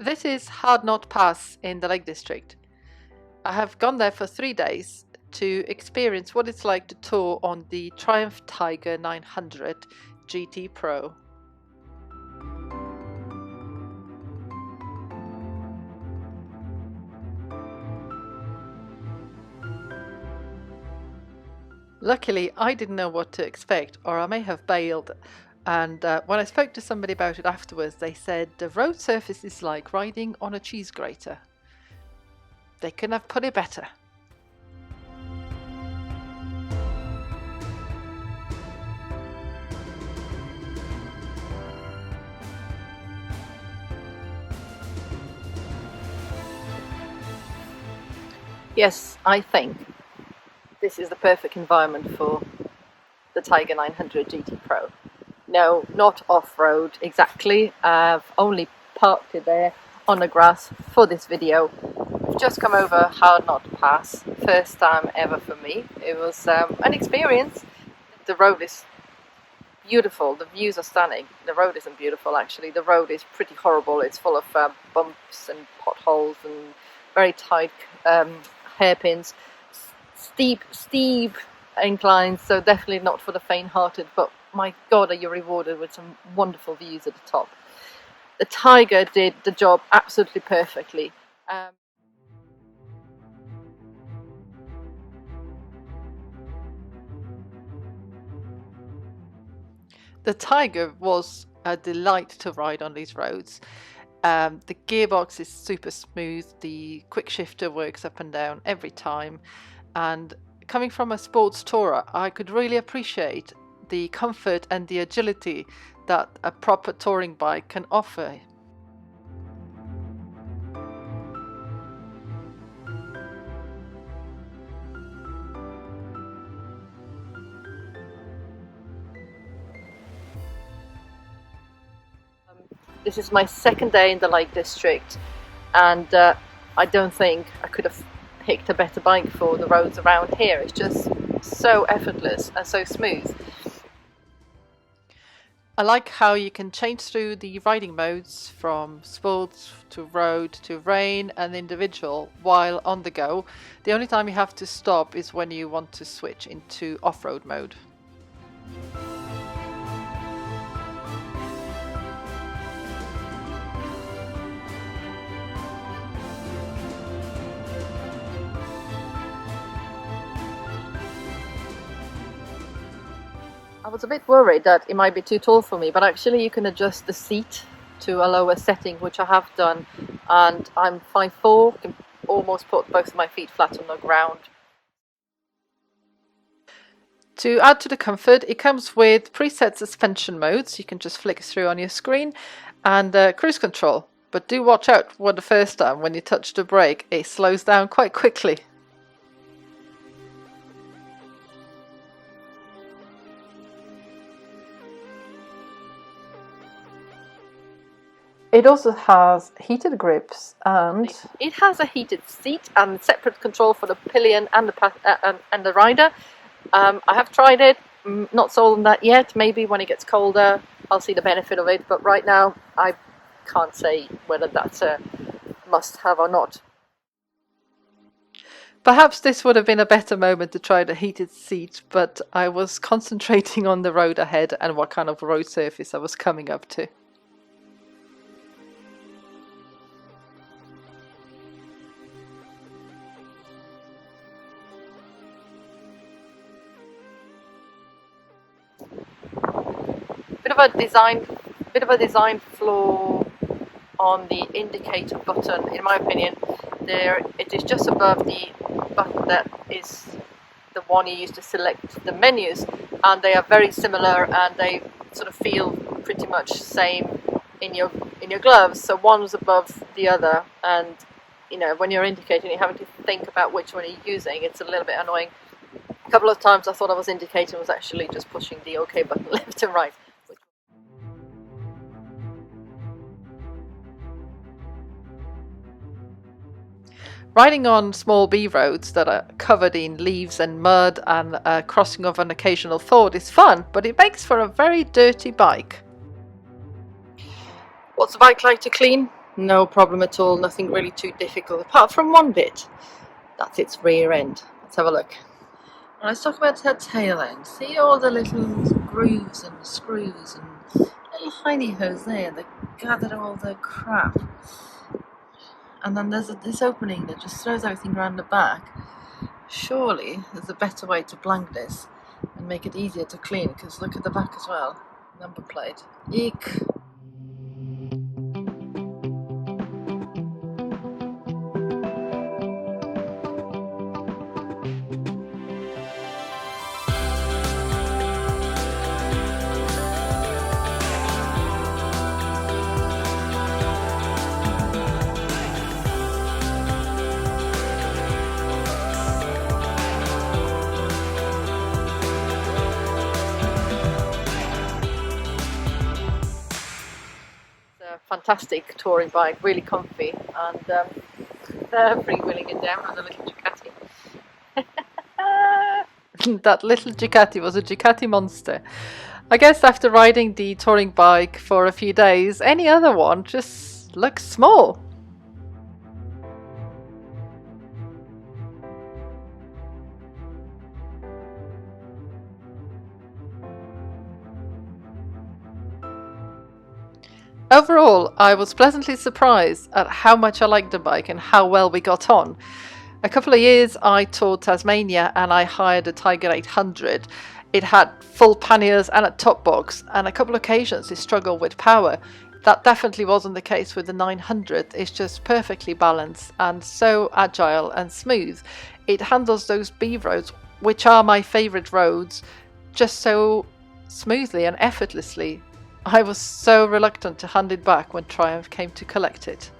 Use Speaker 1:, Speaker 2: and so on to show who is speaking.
Speaker 1: This is Hard Knot Pass in the Lake District. I have gone there for 3 days to experience what it's like to tour on the Triumph Tiger 900 GT Pro. Luckily, I didn't know what to expect, or I may have bailed. And when I spoke to somebody about it afterwards, they said the road surface is like riding on a cheese grater. They couldn't have put it better. Yes, I think this is the perfect environment for the Tiger 900 GT Pro. No, not off-road exactly. I've only parked it there on the grass for this video. We've just come over Hard Knot Pass, first time ever for me. It was an experience. The road is beautiful, the views are stunning. The road isn't beautiful actually, the road is pretty horrible. It's full of bumps and potholes and very tight hairpins, steep inclines, so definitely not for the faint-hearted, but my god, are you rewarded with some wonderful views at the top. The Tiger did the job absolutely perfectly. The Tiger was a delight to ride on these roads. The gearbox is super smooth, the quick shifter works up and down every time, and coming from a sports tourer, I could really appreciate the comfort and the agility that a proper touring bike can offer. This is my second day in the Lake District, and I don't think I could have picked a better bike for the roads around here. It's just so effortless and so smooth. I like how you can change through the riding modes from sports to road to rain and individual while on the go. The only time you have to stop is when you want to switch into off-road mode. I was a bit worried that it might be too tall for me, but actually you can adjust the seat to a lower setting, which I have done, and I'm 5'4", can almost put both of my feet flat on the ground. To add to the comfort, it comes with preset suspension modes you can just flick through on your screen, and cruise control, but do watch out for the first time when you touch the brake, it slows down quite quickly. It also has heated grips and it has a heated seat and separate control for the pillion and the rider. I have tried it, not sold on that yet. Maybe when it gets colder I'll see the benefit of it, but right now I can't say whether that's a must-have or not. Perhaps this would have been a better moment to try the heated seat, but I was concentrating on the road ahead and what kind of road surface I was coming up to. Bit of a design flaw on the indicator button, in my opinion. It is just above the button that is the one you use to select the menus, and they are very similar and they sort of feel pretty much same in your gloves. So one's above the other, and you know, when you're indicating, you're having to think about which one you're using. It's a little bit annoying. A couple of times I thought I was indicating, was actually just pushing the OK button left and right. Riding on small B roads that are covered in leaves and mud and crossing of an occasional ford is fun, but it makes for a very dirty bike. What's the bike like to clean? No problem at all, nothing really too difficult, apart from one bit. That's its rear end. Let's have a look. And let's talk about her tail end. See all the little grooves and screws and little hiney hose there that gather all the crap. And then there's this opening that just throws everything around the back. Surely there's a better way to blank this and make it easier to clean, because look at the back as well. Number plate. Eek. Fantastic touring bike, really comfy, and they're freewheeling it down on the little Ducati. That little Ducati was a Ducati monster. I guess after riding the touring bike for a few days, any other one just looks small. Overall, I was pleasantly surprised at how much I liked the bike and how well we got on. A couple of years I toured Tasmania and I hired a Tiger 800. It had full panniers and a top box, and a couple of occasions it struggled with power. That definitely wasn't the case with the 900. It's just perfectly balanced and so agile and smooth. It handles those B roads, which are my favourite roads, just so smoothly and effortlessly. I was so reluctant to hand it back when Triumph came to collect it.